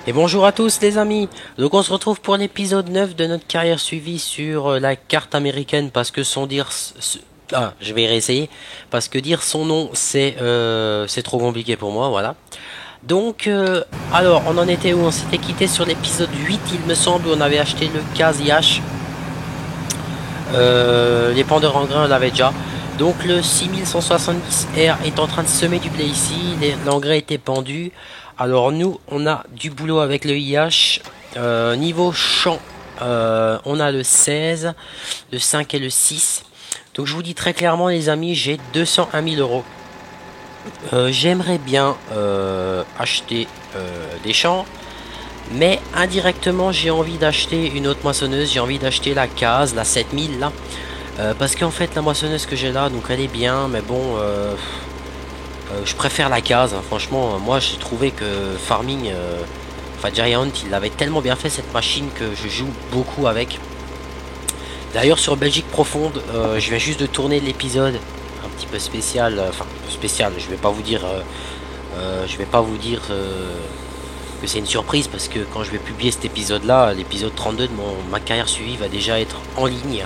Et bonjour à tous les amis. Donc on se retrouve pour l'épisode 9 de notre carrière suivie sur la carte américaine parce que son dire je vais réessayer parce que dire son nom c'est trop compliqué pour moi, voilà. Donc alors on en était où? On s'était quitté sur l'épisode 8 il me semble où on avait acheté le Case-IH. Les pendeurs en grains on l'avait déjà. Donc le 6170R est en train de semer du blé ici, l'engrais était pendu. Alors nous, on a du boulot avec le IH. Niveau champ, on a le 16, le 5 et le 6. Donc je vous dis très clairement les amis, j'ai 201 000 euros. J'aimerais bien acheter des champs. Mais indirectement, j'ai envie d'acheter une autre moissonneuse. J'ai envie d'acheter la Case, la 7000 là. Parce qu'en fait, la moissonneuse que j'ai là, donc elle est bien, mais bon, je préfère la Case, hein. Franchement, moi j'ai trouvé que Farming, enfin Giant, il avait tellement bien fait cette machine que je joue beaucoup avec. D'ailleurs, sur Belgique Profonde, je viens juste de tourner l'épisode un petit peu spécial, enfin un peu spécial. Je vais pas vous dire que c'est une surprise parce que quand je vais publier cet épisode-là, l'épisode 32 de ma carrière suivie va déjà être en ligne.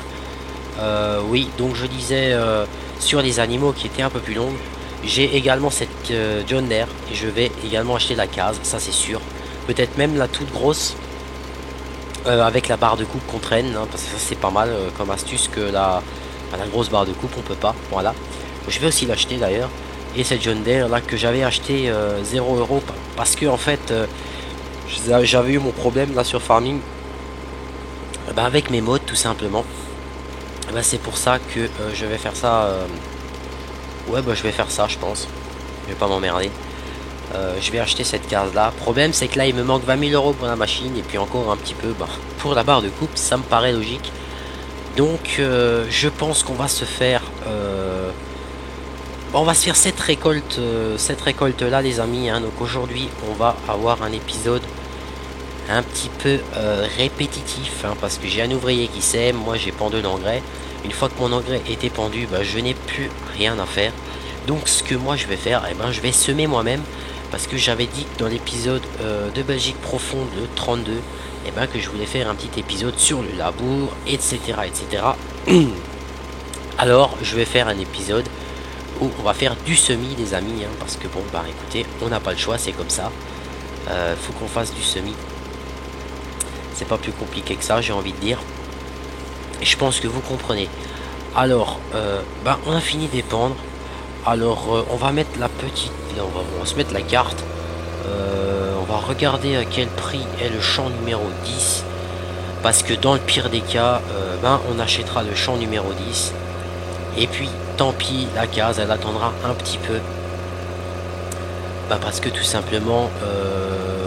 Oui, donc je disais sur les animaux qui étaient un peu plus longues. J'ai également cette John Deere et je vais également acheter la Case, ça c'est sûr. Peut-être même la toute grosse avec la barre de coupe qu'on traîne, hein, parce que ça c'est pas mal comme astuce que la grosse barre de coupe on peut pas. Voilà. Je vais aussi l'acheter d'ailleurs. Et cette John Deere là que j'avais acheté 0 € parce que en fait j'avais eu mon problème là sur Farming avec mes mods tout simplement. C'est pour ça que je vais faire ça. Ouais, je vais faire ça, je pense. Je vais pas m'emmerder. Je vais acheter cette case là. Problème, c'est que là, il me manque 20 000 euros pour la machine et puis encore un petit peu pour la barre de coupe. Ça me paraît logique. Donc, je pense qu'on va se faire. On va se faire cette récolte là, les amis. Hein. Donc aujourd'hui, on va avoir un épisode un petit peu répétitif, hein, parce que j'ai un ouvrier qui sème, moi j'ai pendu l'engrais. Une fois que mon engrais était pendu, je n'ai plus rien à faire. Donc ce que moi je vais faire, je vais semer moi-même, parce que j'avais dit que dans l'épisode de Belgique profonde le 32, que je voulais faire un petit épisode sur le labour, etc. etc. Alors je vais faire un épisode où on va faire du semis, les amis, hein, parce que bon, écoutez, on n'a pas le choix, c'est comme ça. Faut qu'on fasse du semis. C'est pas plus compliqué que ça, j'ai envie de dire. Et je pense que vous comprenez. Alors, on a fini d'épandre. Alors, on va mettre la petite... Là, on va se mettre la carte. On va regarder à quel prix est le champ numéro 10. Parce que dans le pire des cas, on achètera le champ numéro 10. Et puis, tant pis, la case, elle attendra un petit peu. Parce que tout simplement,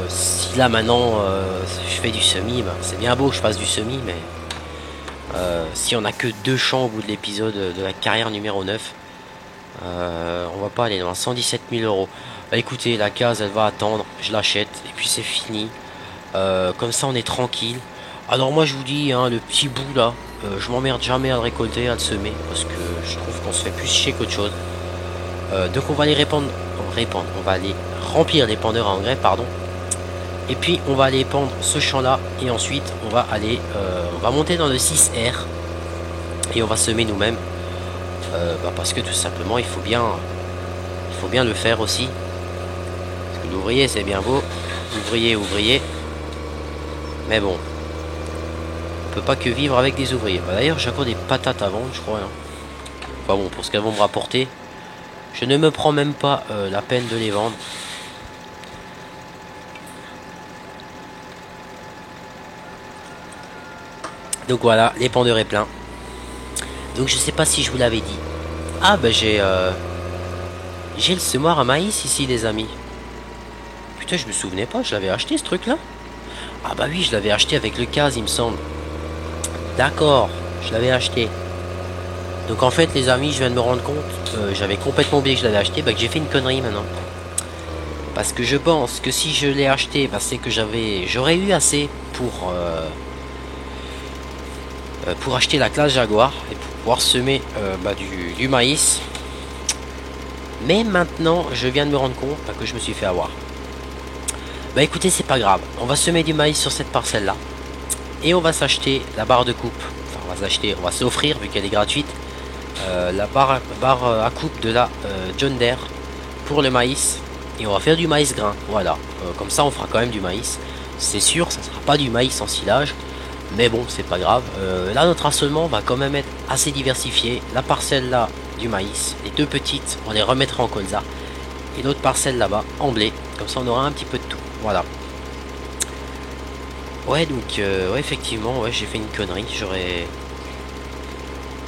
si là maintenant je fais du semis, c'est bien beau que je fasse du semis, mais si on a que 2 champs au bout de l'épisode de la carrière numéro 9, on va pas aller loin. 117 000 euros. Écoutez, la case elle va attendre, je l'achète et puis c'est fini. Comme ça on est tranquille. Alors moi je vous dis, hein, le petit bout là, je m'emmerde jamais à le récolter, à le semer, parce que je trouve qu'on se fait plus chier qu'autre chose. Donc on va les on va aller remplir les pendeurs à engrais, pardon. Et puis on va aller pendre ce champ là et ensuite on va aller on va monter dans le 6R et on va semer nous-mêmes parce que tout simplement il faut bien le faire aussi, parce que l'ouvrier c'est bien beau, ouvrier, mais bon, on peut pas que vivre avec des ouvriers. D'ailleurs j'ai encore des patates à vendre, je crois, hein. Enfin bon, pour ce qu'elles vont me rapporter, je ne me prends même pas la peine de les vendre. Donc voilà, l'épandeur est plein. Donc je sais pas si je vous l'avais dit. Ah j'ai le semoir à maïs ici, les amis. Putain, je me souvenais pas, je l'avais acheté ce truc là. Ah bah oui, je l'avais acheté avec le Case, il me semble. D'accord, je l'avais acheté. Donc en fait les amis, je viens de me rendre compte, j'avais complètement oublié que je l'avais acheté, que j'ai fait une connerie maintenant. Parce que je pense que si je l'ai acheté, c'est que j'aurais eu assez pour acheter la classe Jaguar et pour pouvoir semer du maïs. Mais maintenant je viens de me rendre compte que je me suis fait avoir. Bah écoutez, c'est pas grave. On va semer du maïs sur cette parcelle là. Et on va s'acheter la barre de coupe. Enfin, on va s'acheter, on va s'offrir vu qu'elle est gratuite. La barre à coupe de la John Deere pour le maïs. Et on va faire du maïs grain. Voilà. Comme ça, on fera quand même du maïs. C'est sûr, ça sera pas du maïs en silage. Mais bon, c'est pas grave. Là, notre assolement va quand même être assez diversifié. La parcelle là du maïs, les deux petites, on les remettra en colza. Et l'autre parcelle là-bas en blé. Comme ça, on aura un petit peu de tout. Voilà. Ouais, donc, ouais, effectivement, ouais, j'ai fait une connerie.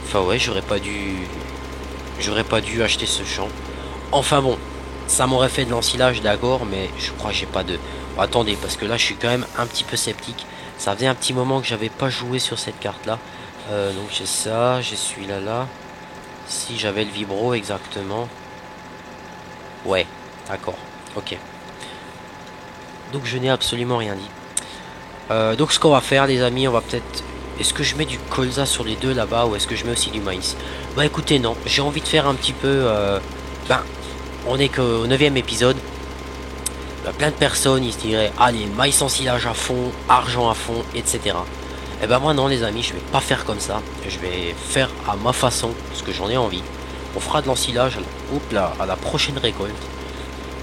Enfin, ouais, j'aurais pas dû acheter ce champ. Enfin bon, ça m'aurait fait de l'ensilage, d'accord, mais je crois que j'ai pas de... Bon, attendez, parce que là, je suis quand même un petit peu sceptique. Ça faisait un petit moment que j'avais pas joué sur cette carte-là. Donc j'ai ça, j'ai celui-là, là. Si j'avais le vibro, exactement. Ouais, d'accord, ok. Donc je n'ai absolument rien dit. Donc ce qu'on va faire, les amis, on va peut-être... Est-ce que je mets du colza sur les deux là-bas ou est-ce que je mets aussi du maïs? Bah écoutez, non, j'ai envie de faire un petit peu... Ben, on est qu'au 9e épisode. Plein de personnes, ils se diraient, allez, maïs en silage à fond, argent à fond, etc. Et ben moi non les amis, je vais pas faire comme ça. Je vais faire à ma façon, parce que j'en ai envie. On fera de l'ensilage, à la prochaine récolte.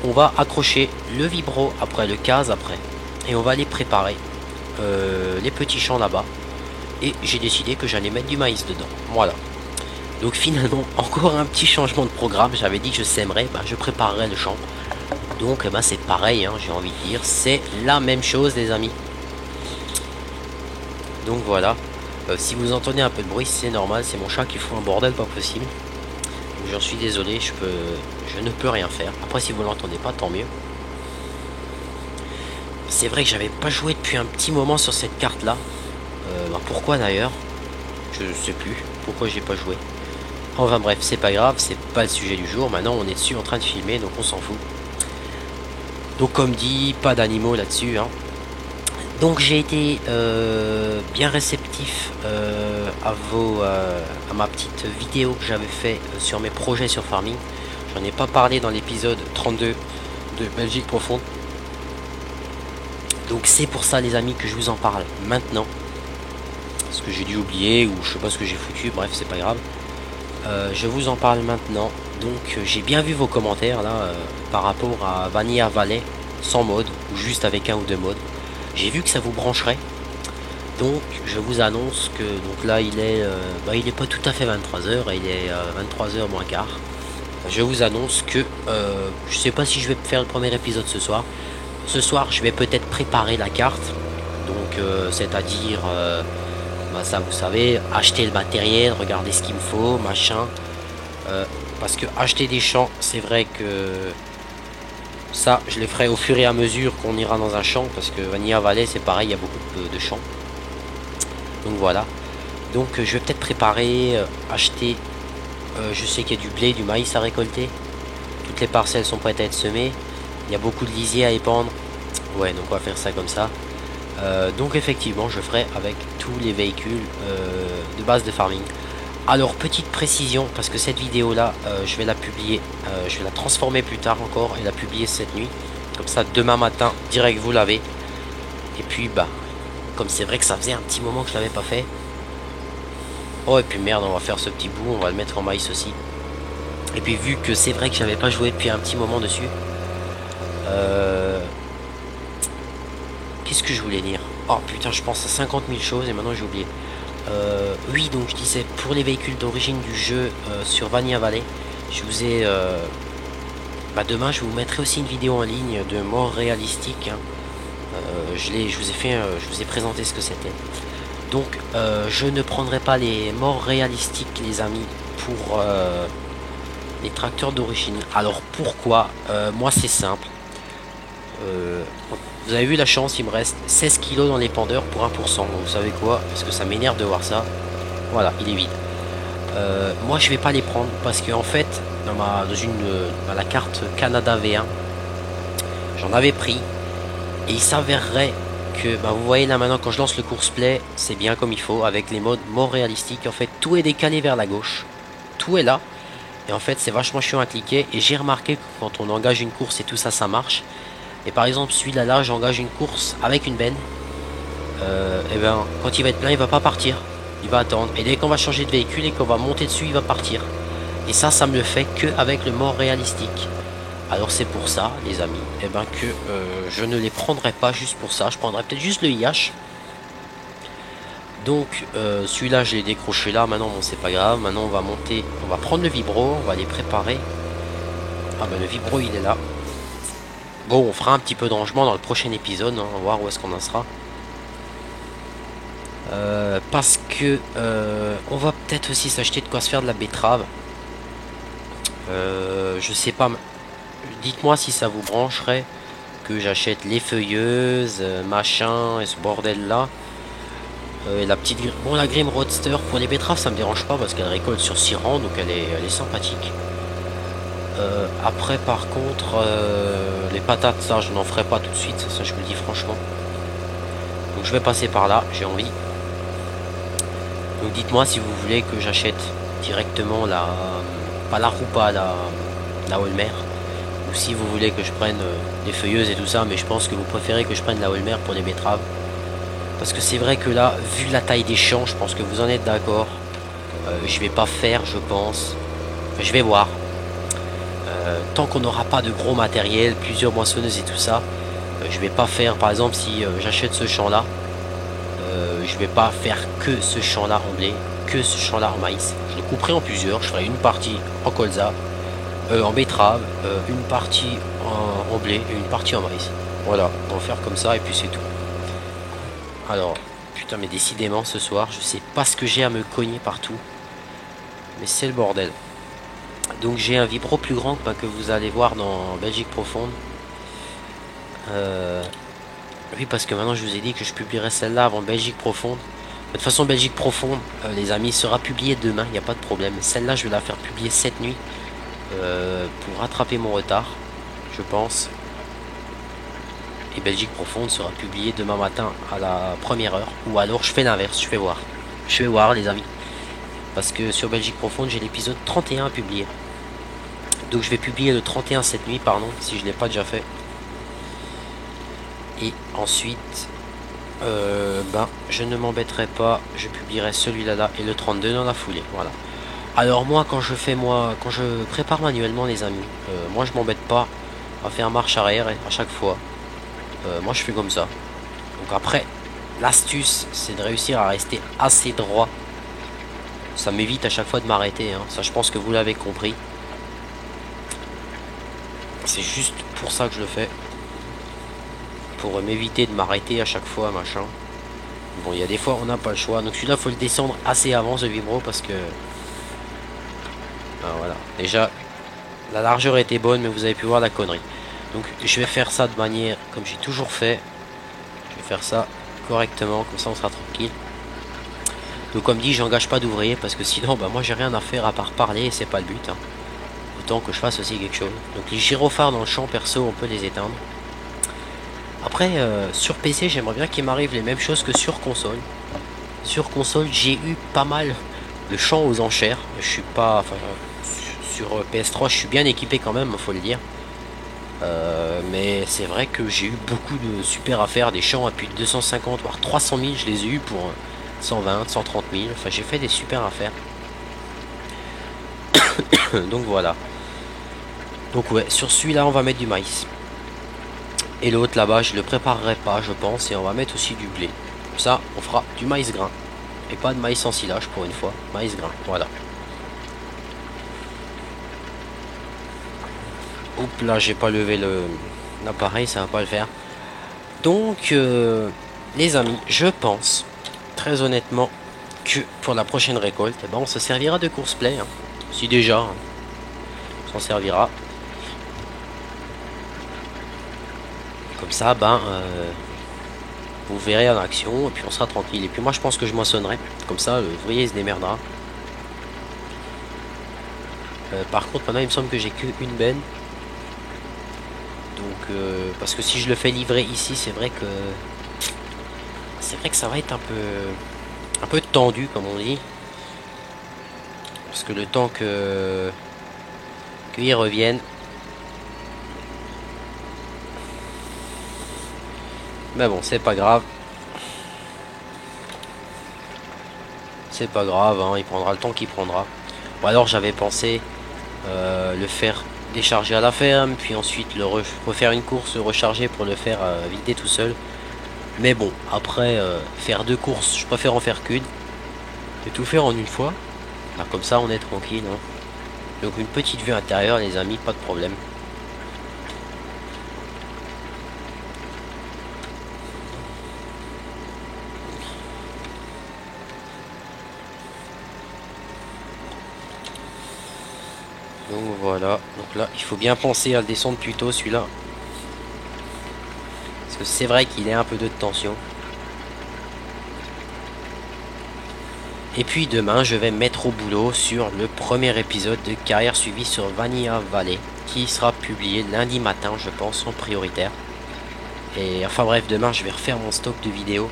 On va accrocher le vibro après, le case après. Et on va les préparer. Les petits champs là-bas. Et j'ai décidé que j'allais mettre du maïs dedans. Voilà. Donc finalement, encore un petit changement de programme. J'avais dit que je sèmerais, bah, je préparerais le champ. Donc bah, c'est pareil, hein, j'ai envie de dire. C'est la même chose les amis. Donc voilà. Si vous entendez un peu de bruit, c'est normal. C'est mon chat qui fout un bordel pas possible. J'en suis désolé, je ne peux rien faire. Après si vous l'entendez pas, tant mieux. C'est vrai que j'avais pas joué depuis un petit moment sur cette carte là. Bah, pourquoi d'ailleurs? Je sais plus pourquoi j'ai pas joué. Enfin bref, c'est pas grave, c'est pas le sujet du jour. Maintenant on est dessus en train de filmer, donc on s'en fout. Donc comme dit, pas d'animaux là-dessus. Hein. Donc j'ai été bien réceptif à ma petite vidéo que j'avais fait sur mes projets sur farming. J'en ai pas parlé dans l'épisode 32 de Belgique profonde. Donc c'est pour ça les amis que je vous en parle maintenant. Parce que j'ai dû oublier ou je sais pas ce que j'ai foutu, bref c'est pas grave. Je vous en parle maintenant. Donc j'ai bien vu vos commentaires là par rapport à Vanilla Valley sans mode ou juste avec un ou deux modes. J'ai vu que ça vous brancherait. Donc je vous annonce que donc là il est pas tout à fait 23h, il est 23h moins quart. Je vous annonce que je sais pas si je vais faire le premier épisode ce soir. Ce soir je vais peut-être préparer la carte. Donc c'est-à-dire bah, ça vous savez, acheter le matériel, regarder ce qu'il me faut, machin. Parce que acheter des champs, c'est vrai que ça, je les ferai au fur et à mesure qu'on ira dans un champ. Parce que Vanilla Valley, c'est pareil, il y a beaucoup de champs. Donc voilà. Donc je vais peut-être préparer, acheter. Je sais qu'il y a du blé, du maïs à récolter. Toutes les parcelles sont prêtes à être semées. Il y a beaucoup de lisiers à épandre. Ouais, donc on va faire ça comme ça. Donc effectivement, je ferai avec tous les véhicules de base de farming. Alors petite précision, parce que cette vidéo là je vais la publier, je vais la transformer plus tard encore et la publier cette nuit. Comme ça demain matin direct vous l'avez. Et puis bah comme c'est vrai que ça faisait un petit moment que je l'avais pas fait. Oh et puis merde, on va faire ce petit bout, on va le mettre en maïs aussi. Et puis vu que c'est vrai que j'avais pas joué depuis un petit moment dessus. Qu'est-ce que je voulais dire? Oh putain, je pense à 50 000 choses et maintenant j'ai oublié. Oui, donc je disais pour les véhicules d'origine du jeu sur Vanilla Valley, je vous ai bah demain je vous mettrai aussi une vidéo en ligne de mort réalistique. Hein. Je vous ai présenté ce que c'était. Donc je ne prendrai pas les morts réalistiques les amis pour les tracteurs d'origine. Alors pourquoi? Moi c'est simple. Vous avez vu la chance, il me reste 16 kilos dans l'épandeur pour 1%. Donc vous savez quoi? Parce que ça m'énerve de voir ça. Voilà, il est vide. Moi je vais pas les prendre parce que en fait dans la carte Canada V1 j'en avais pris et il s'avérerait que bah, vous voyez là maintenant quand je lance le course play c'est bien comme il faut avec les modes mort réalistiques. En fait tout est décalé vers la gauche, tout est là et en fait c'est vachement chiant à cliquer et j'ai remarqué que quand on engage une course et tout ça ça marche. Et par exemple celui-là là, j'engage une course avec une benne, et ben quand il va être plein il va pas partir, il va attendre, et dès qu'on va changer de véhicule et qu'on va monter dessus il va partir. Et ça me le fait que avec le mode réalistique. Alors c'est pour ça les amis, et ben que je ne les prendrai pas juste pour ça, je prendrai peut-être juste le IH. Donc celui-là je l'ai décroché là, maintenant bon c'est pas grave, maintenant on va monter, on va prendre le vibro, on va les préparer. Ah ben le vibro il est là. Bon on fera un petit peu de rangement dans le prochain épisode, hein, on va voir où est-ce qu'on en sera. Parce que on va peut-être aussi s'acheter de quoi se faire de la betterave. Je sais pas, dites-moi si ça vous brancherait que j'achète les feuilleuses, machin et ce bordel là. La petite, bon la Grim Roadster pour les betteraves ça me dérange pas parce qu'elle récolte sur 6 rangs, donc elle est sympathique. Après par contre les patates ça je n'en ferai pas tout de suite, ça je vous le dis franchement. Donc je vais passer par là, j'ai envie. Donc dites-moi si vous voulez que j'achète directement la, pas la Roupa, la Holmer, ou si vous voulez que je prenne les feuilleuses et tout ça, mais je pense que vous préférez que je prenne la Holmer pour les betteraves. Parce que c'est vrai que là, vu la taille des champs, je pense que vous en êtes d'accord. Je vais pas faire, je pense. Enfin, je vais voir. Tant qu'on n'aura pas de gros matériel, plusieurs moissonneuses et tout ça, je vais pas faire. Par exemple, si j'achète ce champ-là, je vais pas faire que ce champ-là en blé, que ce champ-là en maïs. Je le couperai en plusieurs. Je ferai une partie en colza, en betterave, une partie en blé et une partie en maïs. Voilà, on va faire comme ça et puis c'est tout. Alors, putain, mais décidément ce soir, je sais pas ce que j'ai à me cogner partout. Mais c'est le bordel. Donc j'ai un vibro plus grand que vous allez voir dans Belgique Profonde. Oui, parce que maintenant je vous ai dit que je publierai celle-là avant Belgique Profonde. De toute façon, Belgique Profonde, les amis, sera publiée demain, il n'y a pas de problème. Celle-là, je vais la faire publier cette nuit pour rattraper mon retard, je pense. Et Belgique Profonde sera publié demain matin à la première heure. Ou alors je fais l'inverse, je vais voir. Je vais voir les amis. Parce que sur Belgique Profonde j'ai l'épisode 31 à publier. Donc je vais publier le 31 cette nuit, pardon, si je ne l'ai pas déjà fait. Et ensuite, je ne m'embêterai pas, je publierai celui-là et le 32 dans la foulée. Voilà. Alors moi quand je prépare manuellement les amis, moi je m'embête pas à faire marche arrière à chaque fois. Moi je fais comme ça. Donc après, l'astuce c'est de réussir à rester assez droit. Ça m'évite à chaque fois de m'arrêter, hein. Ça je pense que vous l'avez compris. C'est juste pour ça que je le fais. Pour m'éviter de m'arrêter à chaque fois, machin. Bon, il y a des fois on n'a pas le choix. Donc celui-là faut le descendre assez avant ce vibro parce que... Ah, voilà. Déjà, la largeur était bonne mais vous avez pu voir la connerie. Donc je vais faire ça de manière comme j'ai toujours fait. Je vais faire ça correctement, comme ça on sera tranquille. Donc comme dit, j'engage pas d'ouvrier parce que sinon moi j'ai rien à faire à part parler et c'est pas le but, hein. Autant que je fasse aussi quelque chose. Donc les gyrophares dans le champ perso on peut les éteindre. Après sur PC j'aimerais bien qu'il m'arrive les mêmes choses que sur console. Sur console j'ai eu pas mal de champs aux enchères. Je suis pas... Enfin, sur PS3 je suis bien équipé quand même, faut le dire. Mais c'est vrai que j'ai eu beaucoup de super affaires, des champs à plus de 250 voire 300 000, je les ai eu pour 120, 130 000, enfin j'ai fait des super affaires. Donc voilà. Donc ouais, sur celui-là on va mettre du maïs. Et l'autre là-bas je le préparerai pas je pense, et on va mettre aussi du blé. Comme ça on fera du maïs grain. Et pas de maïs en silage pour une fois, maïs grain, voilà. Oups là j'ai pas levé l'appareil, ça va pas le faire. Donc les amis, je pense très honnêtement que pour la prochaine récolte, eh ben, on se servira de course play, hein. Si déjà, hein, on s'en servira. Comme ça, vous verrez en action et puis on sera tranquille. Et puis moi je pense que je moissonnerai. Comme ça, le ouvrier il se démerdera. Par contre, maintenant il me semble que j'ai qu'une benne. Donc, parce que si je le fais livrer ici, c'est vrai que ça va être un peu tendu comme on dit. Parce que le temps qu'ils reviennent, Mais bon, c'est pas grave. C'est pas grave, hein, il prendra le temps qu'il prendra. Ou alors j'avais pensé le faire décharger à la ferme, puis ensuite le refaire une course, le recharger pour le faire vider tout seul. Mais bon, après faire deux courses, je préfère en faire qu'une. Et tout faire en une fois. Bah, comme ça on est tranquille. Hein. Donc une petite vue intérieure les amis, pas de problème. Donc voilà, donc là il faut bien penser à le descendre plus tôt celui-là. Parce que c'est vrai qu'il est un peu de tension. Et puis demain je vais me mettre au boulot sur le premier épisode de Carrière suivie sur Vanilla Valley. Qui sera publié lundi matin je pense en prioritaire. Et enfin bref, demain je vais refaire mon stock de vidéos.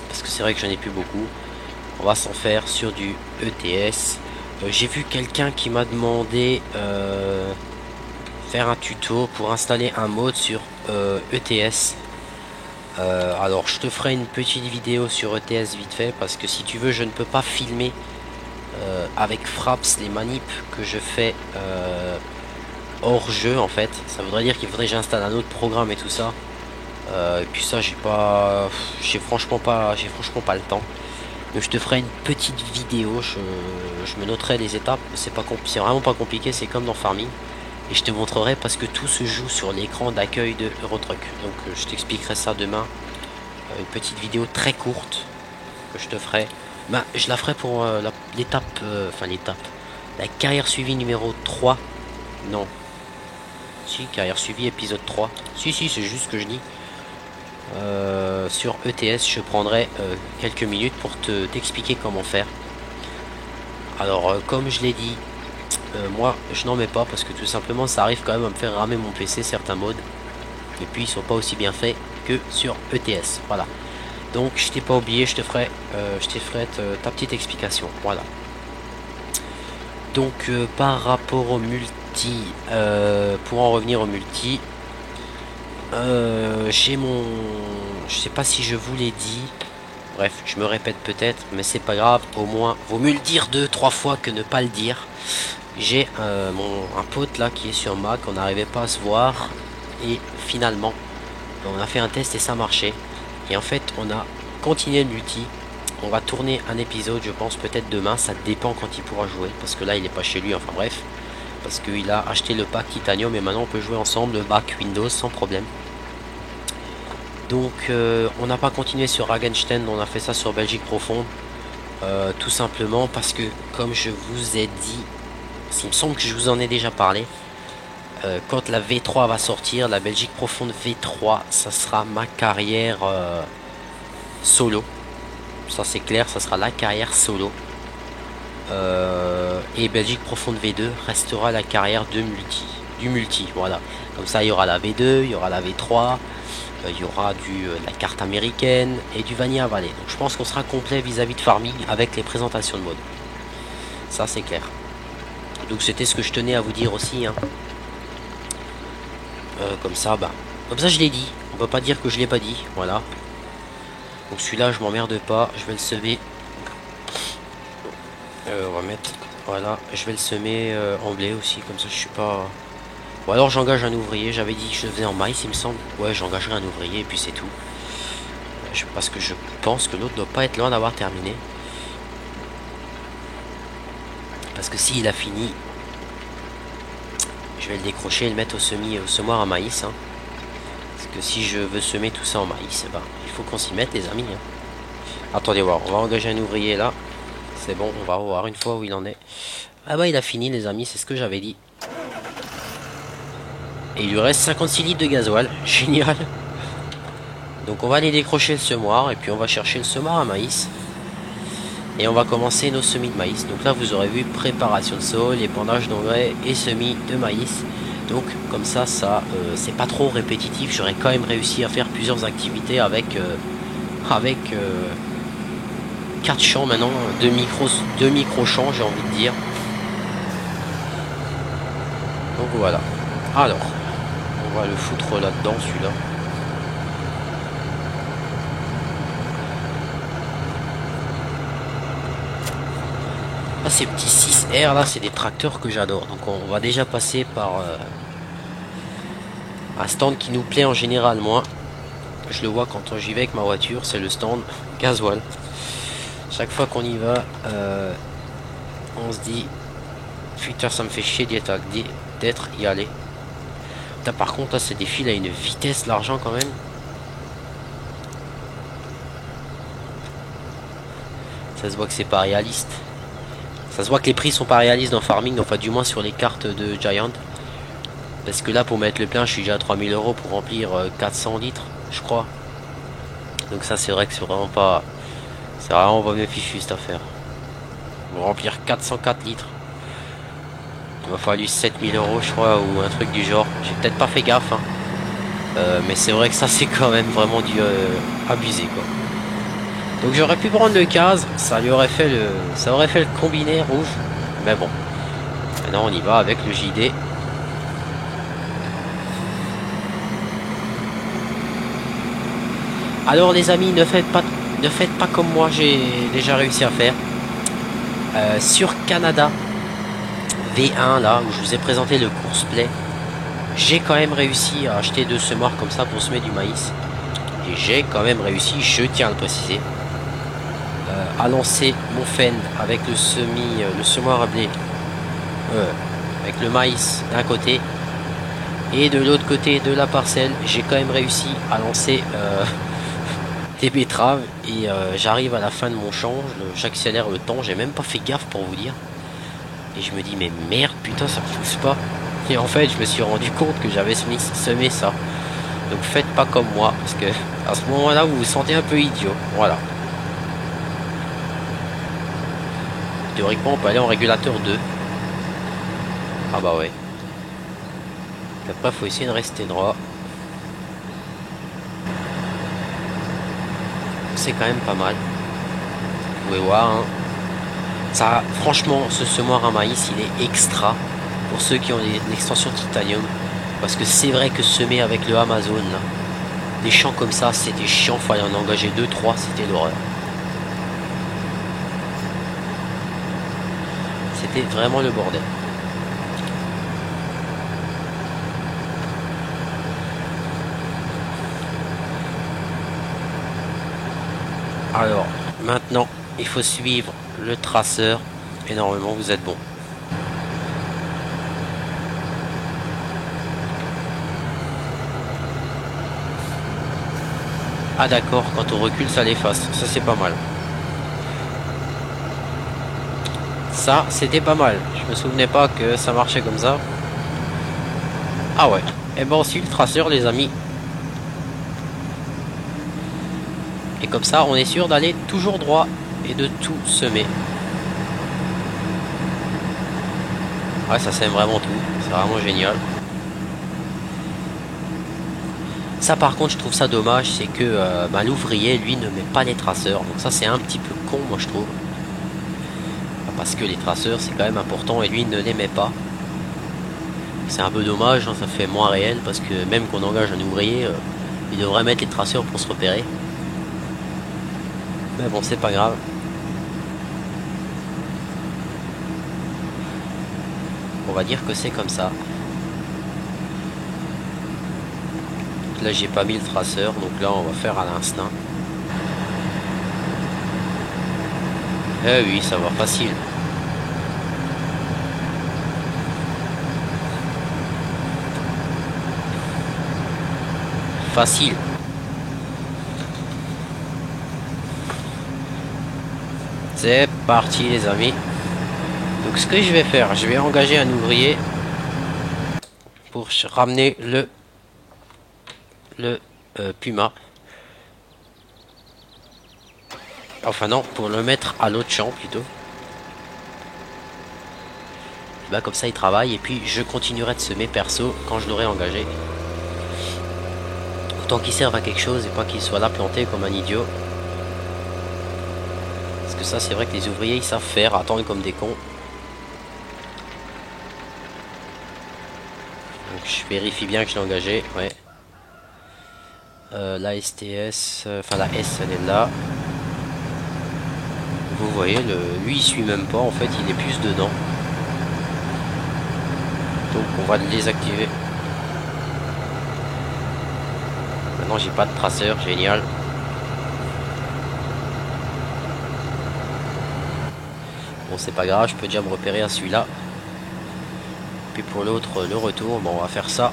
Parce que c'est vrai que j'en ai plus beaucoup. On va s'en faire sur du ETS. J'ai vu quelqu'un qui m'a demandé faire un tuto pour installer un mode sur ETS. Alors je te ferai une petite vidéo sur ETS vite fait. Parce que si tu veux je ne peux pas filmer avec Fraps les manips que je fais hors jeu en fait. Ça voudrait dire qu'il faudrait que j'installe un autre programme et tout ça. Et puis ça j'ai franchement pas le temps. Donc je te ferai une petite vidéo, je me noterai les étapes, c'est vraiment pas compliqué, c'est comme dans Farming. Et je te montrerai parce que tout se joue sur l'écran d'accueil de Eurotruck. Donc je t'expliquerai ça demain. Une petite vidéo très courte que je te ferai. Ben, je la ferai pour l'étape, la carrière suivie numéro 3. Non. Si, carrière suivie épisode 3. Si, c'est juste ce que je dis. Sur ETS je prendrai quelques minutes pour t'expliquer comment faire. Alors comme je l'ai dit, moi je n'en mets pas parce que tout simplement ça arrive quand même à me faire ramer mon PC certains modes et puis ils sont pas aussi bien faits que sur ETS. Voilà, donc je t'ai pas oublié, je te ferai ta petite explication. Voilà, donc par rapport au multi, pour en revenir au multi, j'ai mon... Je sais pas si je vous l'ai dit. Bref, je me répète peut-être, mais c'est pas grave. Au moins, vaut mieux le dire 2-3 fois que ne pas le dire. J'ai un pote là qui est sur Mac. On n'arrivait pas à se voir. Et finalement, on a fait un test et ça marchait. Et en fait, on a continué le multi. On va tourner un épisode, je pense, peut-être demain. Ça dépend quand il pourra jouer. Parce que là, il est pas chez lui. Enfin bref. Parce qu'il a acheté le pack Titanium. Et maintenant, on peut jouer ensemble le pack Windows sans problème. Donc on n'a pas continué sur Ragenstein, on a fait ça sur Belgique Profonde. Tout simplement parce que comme je vous ai dit, il me semble que je vous en ai déjà parlé, quand la V3 va sortir, la Belgique Profonde V3, ça sera ma carrière solo. Ça c'est clair, ça sera la carrière solo. Et Belgique Profonde V2 restera la carrière du multi. Voilà. Comme ça il y aura la V2, il y aura la V3. Il y aura la carte américaine et du Vanilla Valley. Donc je pense qu'on sera complet vis-à-vis de Farming avec les présentations de mode. Ça c'est clair. Donc c'était ce que je tenais à vous dire aussi. Hein. Comme ça je l'ai dit. On peut pas dire que je l'ai pas dit. Voilà. Donc celui-là je m'emmerde pas. Je vais le semer. On va mettre. Voilà. Je vais le semer en blé aussi. Comme ça je suis pas... Ou alors j'engage un ouvrier, j'avais dit que je le faisais en maïs il me semble. Ouais, j'engagerai un ouvrier et puis c'est tout. Parce que je pense que l'autre doit pas être loin d'avoir terminé. Parce que s'il a fini, je vais le décrocher et le mettre au semoir à maïs. Hein. Parce que si je veux semer tout ça en maïs, il faut qu'on s'y mette les amis. Hein. Attendez voir, on va engager un ouvrier là. C'est bon, on va voir une fois où il en est. Ah bah il a fini les amis, c'est ce que j'avais dit. Et il lui reste 56 litres de gasoil. Génial. Donc on va aller décrocher le semoir. Et puis on va chercher le semoir à maïs. Et on va commencer nos semis de maïs. Donc là vous aurez vu préparation de sol, épandage d'engrais et semis de maïs. Donc comme ça c'est pas trop répétitif. J'aurais quand même réussi à faire plusieurs activités avec 4 champs maintenant. 2 micro champs j'ai envie de dire. Donc voilà. Alors on va le foutre là-dedans celui-là. Ah, ces petits 6R là, c'est des tracteurs que j'adore. Donc on va déjà passer par un stand qui nous plaît en général. Moi, je le vois quand j'y vais avec ma voiture, c'est le stand gasoil. Chaque fois qu'on y va, on se dit putain, ça me fait chier d'être y aller. Putain, par contre, là, c'est des fils à une vitesse, l'argent quand même. Ça se voit que c'est pas réaliste. Ça se voit que les prix sont pas réalistes dans Farming, enfin du moins sur les cartes de Giant. Parce que là, pour mettre le plein, je suis déjà à 3000 € pour remplir 400 litres, je crois. Donc ça, c'est vrai que c'est vraiment pas... C'est vraiment pas bien fichu cette affaire. Pour remplir 404 litres. Il m'a fallu 7000 € je crois, ou un truc du genre. J'ai peut-être pas fait gaffe, hein. Mais c'est vrai que ça, c'est quand même vraiment du abusé, quoi. Donc j'aurais pu prendre le 15, ça aurait fait le combiné rouge. Mais bon. Maintenant, on y va avec le JD. Alors les amis, ne faites pas comme moi, j'ai déjà réussi à faire. Sur Canada V1 là, où je vous ai présenté le course-play, j'ai quand même réussi à acheter 2 semoirs comme ça pour semer du maïs. Et j'ai quand même réussi, je tiens à le préciser, à lancer mon Fenn avec le semoir à blé, avec le maïs d'un côté. Et de l'autre côté de la parcelle, j'ai quand même réussi à lancer des betteraves. Et j'arrive à la fin de mon champ, j'accélère le temps, j'ai même pas fait gaffe pour vous dire. Et je me dis mais merde, putain, ça pousse pas. Et en fait je me suis rendu compte que j'avais semé ça. Donc faites pas comme moi, parce que à ce moment là vous vous sentez un peu idiot. Voilà. Théoriquement on peut aller en régulateur 2. Ah bah ouais. Après faut essayer de rester droit. C'est quand même pas mal. Vous pouvez voir, hein. Ça, franchement, ce semoir à maïs, il est extra pour ceux qui ont une extension titanium. Parce que c'est vrai que semer avec le Amazon, là, des champs comme ça, c'était chiant. Fallait en engager 2-3, c'était l'horreur. C'était vraiment le bordel. Alors, maintenant, il faut suivre le traceur. Et normalement, vous êtes bon. Ah d'accord, quand on recule, ça l'efface. Ça, c'est pas mal. Ça, c'était pas mal. Je me souvenais pas que ça marchait comme ça. Ah ouais. Et ben aussi le traceur, les amis. Et comme ça, on est sûr d'aller toujours droit et de tout semer. Ouais, ça sème vraiment tout. C'est vraiment génial. Ça, par contre, je trouve ça dommage, c'est que l'ouvrier, lui, ne met pas les traceurs. Donc ça, c'est un petit peu con, moi, je trouve. Parce que les traceurs, c'est quand même important, et lui, ne les met pas. C'est un peu dommage, hein, ça fait moins réel, parce que même qu'on engage un ouvrier, il devrait mettre les traceurs pour se repérer. Mais bon, c'est pas grave. On va dire que c'est comme ça. Là, j'ai pas mis le traceur, donc là, on va faire à l'instinct. Eh oui, ça va facile. Facile. C'est parti les amis. Donc ce que je vais faire, je vais engager un ouvrier pour ramener le Puma. Enfin non, pour le mettre à l'autre champ plutôt. Bah comme ça il travaille et puis je continuerai de semer perso quand je l'aurai engagé. Autant qu'il serve à quelque chose et pas qu'il soit là planté comme un idiot. Parce que ça c'est vrai que les ouvriers ils savent faire, attendre comme des cons. Donc je vérifie bien que je l'ai engagé, ouais. La STS, enfin la S elle est là. Vous voyez, lui il suit même pas, en fait il est plus dedans. Donc on va le désactiver. Maintenant j'ai pas de traceur, génial. Bon c'est pas grave, je peux déjà me repérer à celui-là. Puis pour l'autre, le retour, bon on va faire ça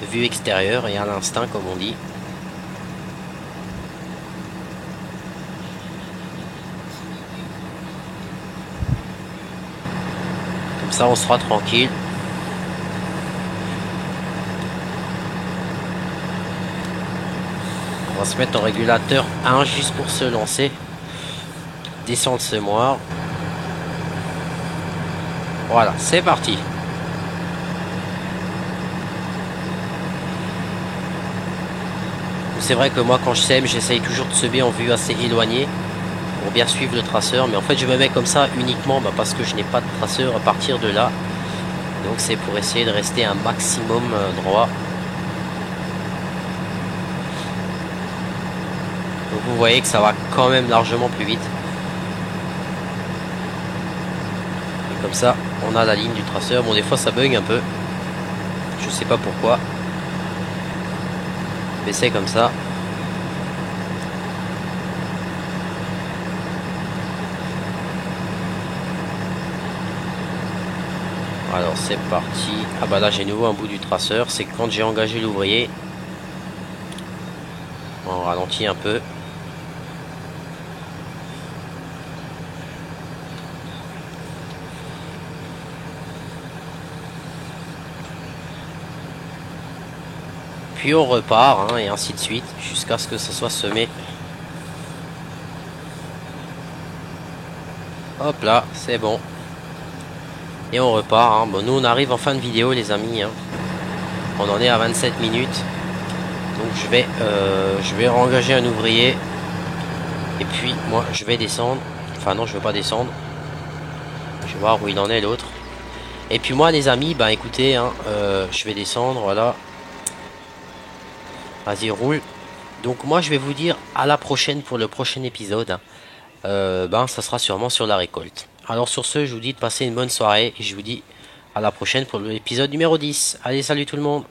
de vue extérieure et à l'instinct comme on dit. Comme ça on sera tranquille. On va se mettre en régulateur 1 juste pour se lancer. Descendre le semoir. Voilà, c'est parti. C'est vrai que moi quand je sème, j'essaye toujours de semer en vue assez éloignée pour bien suivre le traceur, mais en fait je me mets comme ça uniquement parce que je n'ai pas de traceur à partir de là. Donc c'est pour essayer de rester un maximum droit. Donc vous voyez que ça va quand même largement plus vite. Et comme ça, on a la ligne du traceur. Bon, des fois ça bug un peu. Je sais pas pourquoi. Mais c'est comme ça. Alors c'est parti. Ah bah là j'ai nouveau un bout du traceur. C'est quand j'ai engagé l'ouvrier. On ralentit un peu. Puis on repart, hein, et ainsi de suite, jusqu'à ce que ça soit semé. Hop là, c'est bon. Et on repart. Hein. Bon, nous on arrive en fin de vidéo les amis. Hein. On en est à 27 minutes. Donc je vais engager un ouvrier. Et puis moi je vais descendre. Enfin non, je veux pas descendre. Je vais voir où il en est l'autre. Et puis moi les amis, bah écoutez, hein, je vais descendre, voilà. Vas-y, roule. Donc moi je vais vous dire à la prochaine pour le prochain épisode. Ben ça sera sûrement sur la récolte. Alors sur ce, je vous dis de passer une bonne soirée et je vous dis à la prochaine pour l'épisode numéro 10. Allez, salut tout le monde.